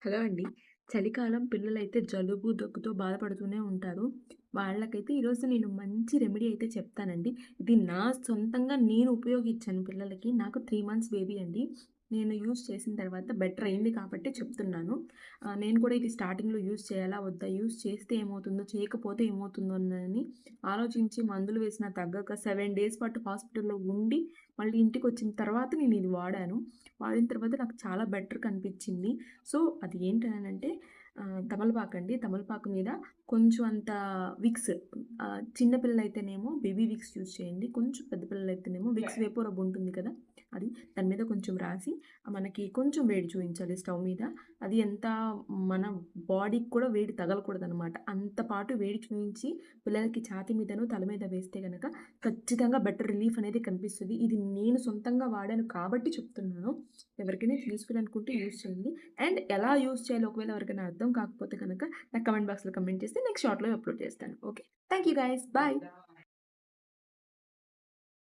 Hello అండి. చలికాలం పిల్లలైతే జలుబు, దగ్గుతో బాధపడుతూనే ఉంటారు. వాళ్ళకైతే ఈరోజు నేను మంచి రెమెడీ అయితే చెప్తానండి. ఇది నా సొంతంగా నేను ఉపయోగించాను పిల్లలకి. నాకు 3 మంత్స్ బేబీ అండి. నేను యూజ్ చేసిన తర్వాత బెటర్ అయింది కాబట్టి చెప్తున్నాను. నేను కూడా ఇది స్టార్టింగ్‌లో యూజ్ చేయాలా? వద్దా? యూజ్ చేస్తే ఏమవుతుందో? చేయకపోతే ఏమవుతుందోనని ఆలోచించి మందులు వేసినా తగ్గక 7 డేస్ పాటు హాస్పిటల్‌లో ఉండి, మళ్ళీ ఇంటికొచ్చిన తర్వాత నేను ఇది వాడాను. వాడిన తర్వాత నాకు చాలా బెటర్ కనిపించింది. సో, అది ఏంటనంటే తమలపాకండి. తమలపాకు మీద కొంచెం అంత విక్స్ చిన్న పిల్లలైతేనేమో బేబీ విక్స్ యూజ్ చేయండి. కొంచెం పెద్ద పిల్లలైతేనేమో విక్స్ వేపో రబ్ ఉంటుంది కదా! అది దాని మీద కొంచెం రాసి మనకి కొంచెం వేడి చూయించాలి స్టవ్ మీద. అది ఎంత మన బాడీకి కూడా వేడి తగలకూడదనమాట. అంత పాటు వేడి చూయించి పిల్లలకి ఛాతీ మీదనో, తల మీద వేస్తే గనక ఖచ్చితంగా బెటర్ రిలీఫ్ అనేది కనిపిస్తది. ఇది నేను సొంతంగా వాడాను కాబట్టి చెప్తున్నాను. ఎవరికైనా ఇది యూజ్‌ఫుల్ అనుకుంటే యూజ్ చేయండి. అండ్ ఎలా యూజ్ చేయాలో ఒకవేళ ఎవరికైనా అర్థం కాకపోతే గనక నాకు కమెంట్ బాక్స్‌లో కమెంట్ చేస్తే నెక్స్ట్ షార్ట్‌లో అప్‌లోడ్ చేస్తాను. Okay. Thank you guys. By.